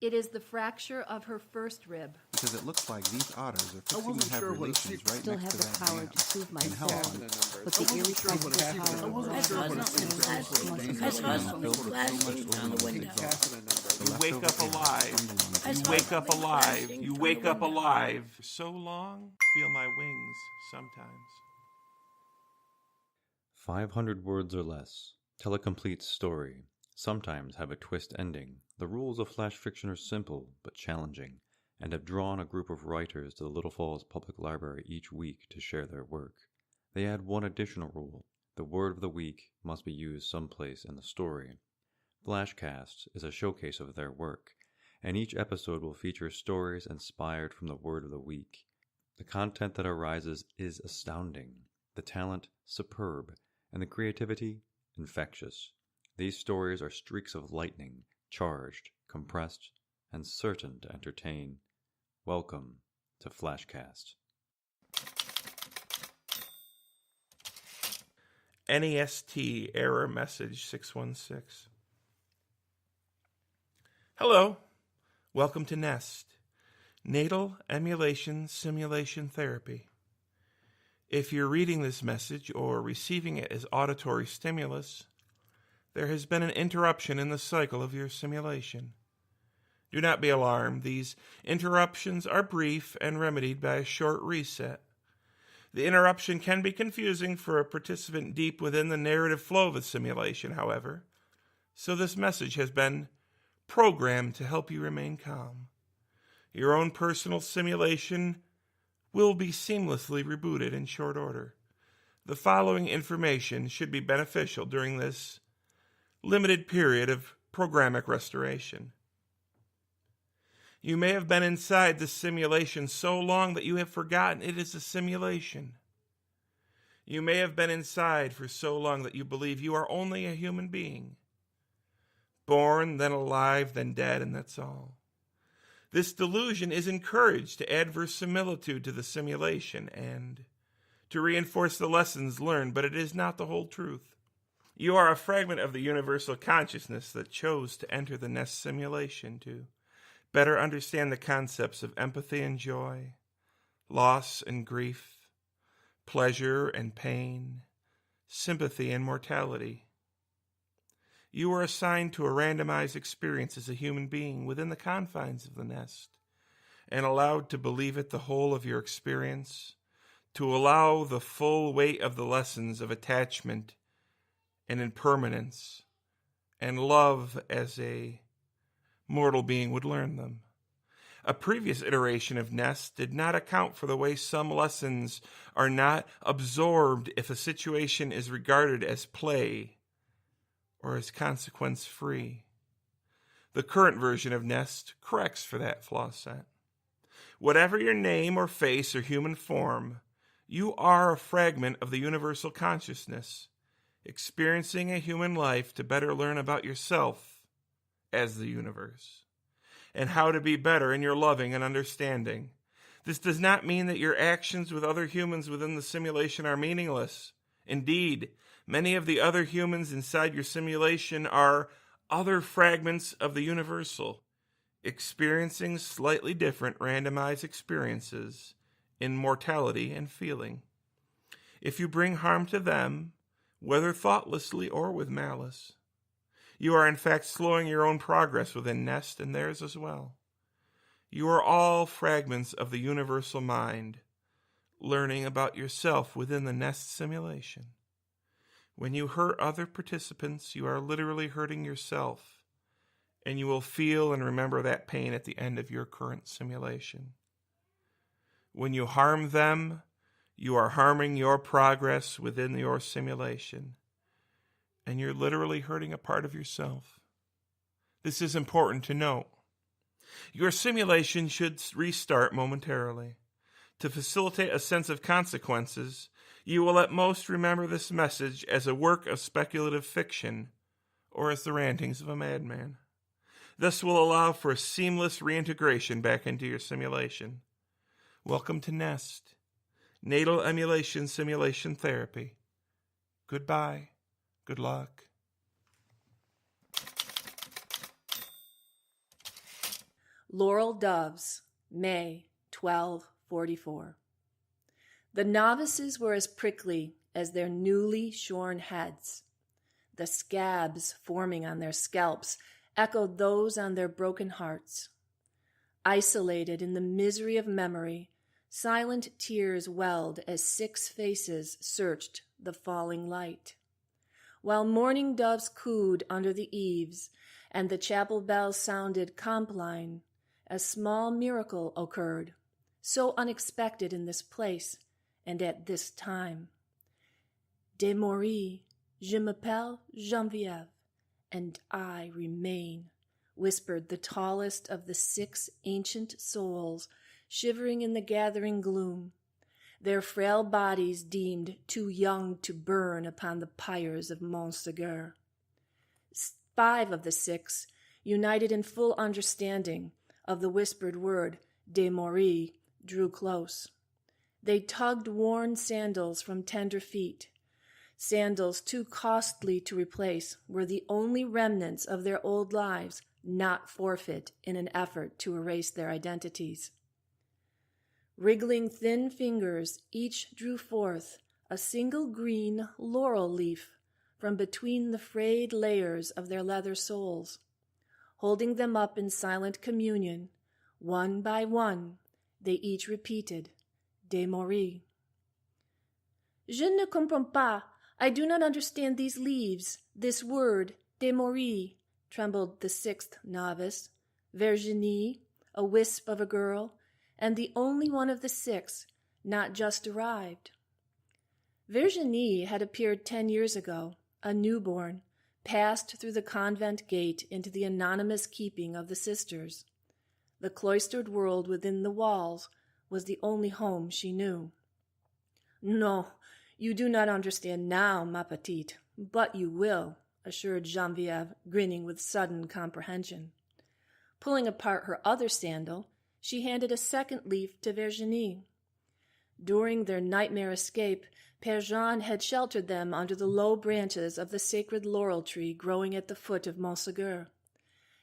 It is the fracture of her first rib. Because it looks like these otters are fixing to have relations right Still next have to the that power dam. to soothe And myself, how often but the irrepressible power of I saw something flashing down the window. You wake up alive. You wake up alive. You wake up alive. For so long, feel my wings sometimes. 500 words or less. Tell a complete story. Sometimes have a twist ending. The rules of flash fiction are simple but challenging, and have drawn a group of writers to the Little Falls Public Library each week to share their work. They add one additional rule. The word of the week must be used someplace in the story. Flashcasts is a showcase of their work, and each episode will feature stories inspired from the word of the week. The content that arises is astounding, the talent superb, and the creativity infectious. These stories are streaks of lightning, charged, compressed, and certain to entertain. Welcome to Flashcast. N.E.S.T. error message 616. Hello. Welcome to N.E.S.T. Natal Emulation Simulation Therapy. If you're reading this message or receiving it as auditory stimulus, there has been an interruption in the cycle of your simulation. Do not be alarmed. These interruptions are brief and remedied by a short reset. The interruption can be confusing for a participant deep within the narrative flow of a simulation, however, so this message has been programmed to help you remain calm. Your own personal simulation will be seamlessly rebooted in short order. The following information should be beneficial during this limited period of programmatic restoration. You may have been inside the simulation so long that you have forgotten it is a simulation. You may have been inside for so long that you believe you are only a human being. Born, then alive, then dead, and that's all. This delusion is encouraged to add verisimilitude to the simulation and to reinforce the lessons learned, but it is not the whole truth. You are a fragment of the universal consciousness that chose to enter the N.E.S.T simulation to better understand the concepts of empathy and joy, loss and grief, pleasure and pain, sympathy and mortality. You were assigned to a randomized experience as a human being within the confines of the N.E.S.T and allowed to believe it the whole of your experience, to allow the full weight of the lessons of attachment and impermanence and love as a mortal being would learn them. A previous iteration of N.E.S.T did not account for the way some lessons are not absorbed if a situation is regarded as play or as consequence-free. The current version of N.E.S.T corrects for that flaw set. Whatever your name or face or human form, you are a fragment of the universal consciousness, experiencing a human life to better learn about yourself as the universe, and how to be better in your loving and understanding. This does not mean that your actions with other humans within the simulation are meaningless. Indeed, many of the other humans inside your simulation are other fragments of the universal, experiencing slightly different randomized experiences in mortality and feeling. If you bring harm to them, whether thoughtlessly or with malice, you are in fact slowing your own progress within N.E.S.T and theirs as well. You are all fragments of the universal mind, learning about yourself within the N.E.S.T simulation. When you hurt other participants, you are literally hurting yourself, and you will feel and remember that pain at the end of your current simulation. When you harm them, you are harming your progress within your simulation, and you're literally hurting a part of yourself. This is important to note. Your simulation should restart momentarily. To facilitate a sense of consequences, you will at most remember this message as a work of speculative fiction or as the rantings of a madman. This will allow for a seamless reintegration back into your simulation. Welcome to N.E.S.T, Natal Emulation Simulation Therapy. Goodbye. Good luck. Laurel Doves, May 1244. The novices were as prickly as their newly shorn heads. The scabs forming on their scalps echoed those on their broken hearts. Isolated in the misery of memory, silent tears welled as 6 faces searched the falling light. While mourning doves cooed under the eaves and the chapel bells sounded compline, a small miracle occurred, so unexpected in this place and at this time. De Maurice, je m'appelle Geneviève, and I remain, whispered the tallest of the 6 ancient souls, shivering in the gathering gloom, their frail bodies deemed too young to burn upon the pyres of Montségur. 5 of the 6, united in full understanding of the whispered word, de Maurice, drew close. They tugged worn sandals from tender feet. Sandals too costly to replace were the only remnants of their old lives, not forfeit in an effort to erase their identities. Wriggling thin fingers, each drew forth a single green laurel leaf from between the frayed layers of their leather soles. Holding them up in silent communion, one by one, they each repeated, De Maurice. Je ne comprends pas. I do not understand these leaves, this word, De Maurice, trembled the 6th novice, Virginie, a wisp of a girl, and the only one of the 6 not just arrived. Virginie had appeared 10 years ago, a newborn, passed through the convent gate into the anonymous keeping of the sisters. The cloistered world within the walls was the only home she knew. No, you do not understand now, ma petite, but you will, assured Geneviève, grinning with sudden comprehension. Pulling apart her other sandal, she handed a 2nd leaf to Virginie. During their nightmare escape, Père Jean had sheltered them under the low branches of the sacred laurel tree growing at the foot of Montségur.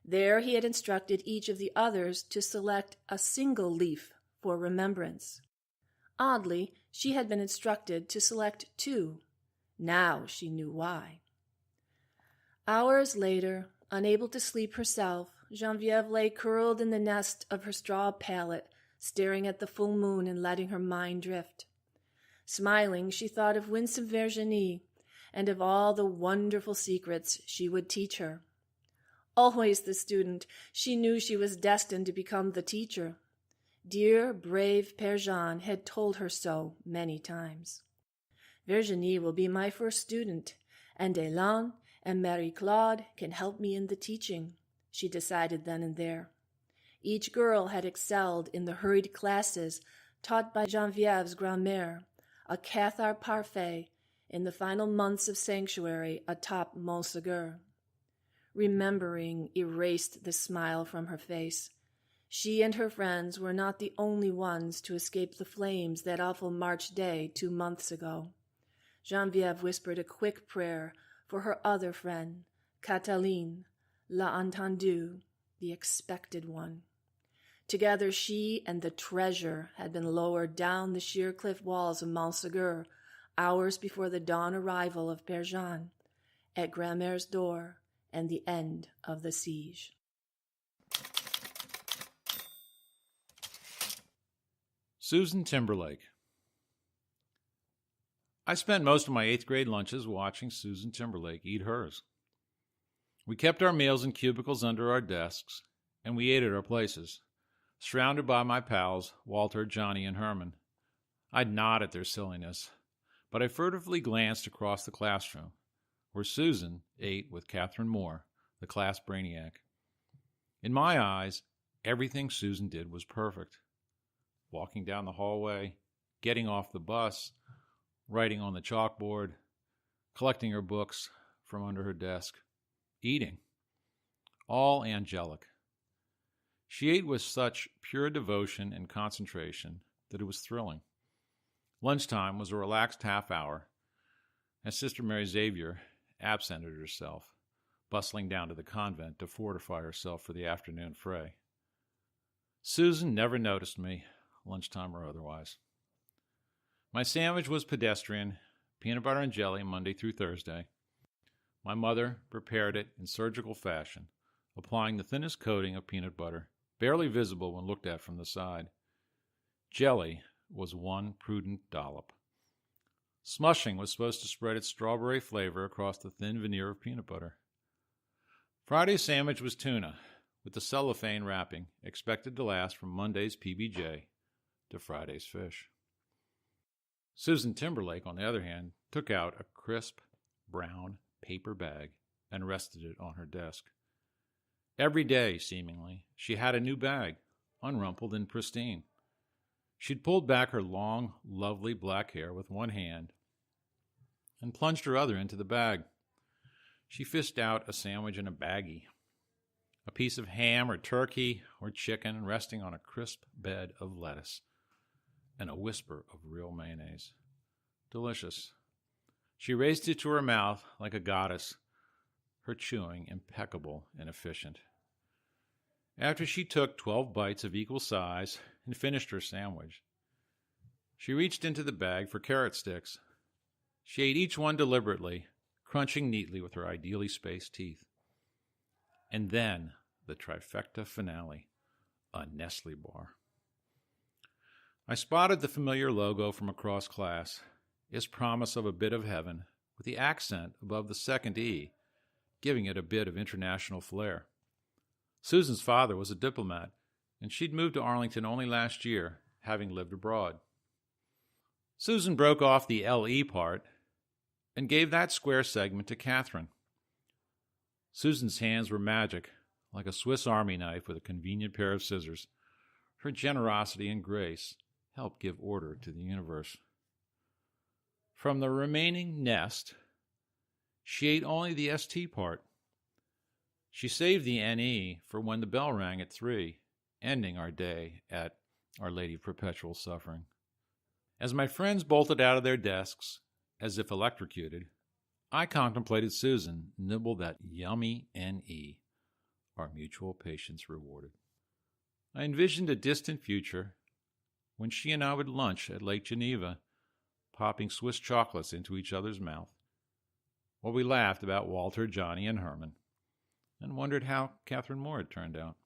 There he had instructed each of the others to select a single leaf for remembrance. Oddly, she had been instructed to select 2. Now she knew why. Hours later, unable to sleep herself, Geneviève lay curled in the nest of her straw pallet, staring at the full moon and letting her mind drift. Smiling, she thought of winsome Virginie and of all the wonderful secrets she would teach her. Always the student, she knew she was destined to become the teacher. Dear, brave Père Jean had told her so many times. Virginie will be my first student, and Hélène and Marie-Claude can help me in the teaching, she decided then and there. Each girl had excelled in the hurried classes taught by Geneviève's grand-mère, a Cathar parfait in the final months of sanctuary atop Montségur. Remembering erased the smile from her face. She and her friends were not the only ones to escape the flames that awful March day 2 months ago. Geneviève whispered a quick prayer for her other friend, Cataline, la entendue, the expected one. Together she and the treasure had been lowered down the sheer cliff walls of Montségur hours before the dawn arrival of Père Jean at Grand-mère's door and the end of the siege. Susan Timberlake. I spent most of my 8th grade lunches watching Susan Timberlake eat hers. We kept our meals in cubicles under our desks, and we ate at our places, surrounded by my pals, Walter, Johnny, and Herman. I'd nod at their silliness, but I furtively glanced across the classroom, where Susan ate with Catherine Moore, the class brainiac. In my eyes, everything Susan did was perfect. Walking down the hallway, getting off the bus, writing on the chalkboard, collecting her books from under her desk, eating. All angelic. She ate with such pure devotion and concentration that it was thrilling. Lunchtime was a relaxed half hour, as Sister Mary Xavier absented herself, bustling down to the convent to fortify herself for the afternoon fray. Susan never noticed me, lunchtime or otherwise. My sandwich was pedestrian, peanut butter and jelly Monday through Thursday. My mother prepared it in surgical fashion, applying the thinnest coating of peanut butter, barely visible when looked at from the side. Jelly was one prudent dollop. Smushing was supposed to spread its strawberry flavor across the thin veneer of peanut butter. Friday's sandwich was tuna, with the cellophane wrapping, expected to last from Monday's PBJ to Friday's fish. Susan Timberlake, on the other hand, took out a crisp, brown paper bag and rested it on her desk. Every day, seemingly, she had a new bag, unrumpled and pristine. She'd pulled back her long, lovely black hair with one hand and plunged her other into the bag. She fished out a sandwich in a baggie, a piece of ham or turkey or chicken resting on a crisp bed of lettuce, and a whisper of real mayonnaise. Delicious. She raised it to her mouth like a goddess, her chewing impeccable and efficient. After she took 12 bites of equal size and finished her sandwich, she reached into the bag for carrot sticks. She ate each one deliberately, crunching neatly with her ideally spaced teeth. And then the trifecta finale, a N.E.S.T bar. I spotted the familiar logo from across class, its promise of a bit of heaven, with the accent above the second E, giving it a bit of international flair. Susan's father was a diplomat, and she'd moved to Arlington only last year, having lived abroad. Susan broke off the LE part and gave that square segment to Catherine. Susan's hands were magic, like a Swiss Army knife with a convenient pair of scissors. Her generosity and grace helped give order to the universe. From the remaining N.E.S.T, she ate only the ST part. She saved the N.E. for when the bell rang at 3, ending our day at Our Lady of Perpetual Suffering. As my friends bolted out of their desks, as if electrocuted, I contemplated Susan nibble that yummy N.E., our mutual patience rewarded. I envisioned a distant future when she and I would lunch at Lake Geneva, popping Swiss chocolates into each other's mouth, while we laughed about Walter, Johnny, and Herman, and wondered how Catherine Moore had turned out.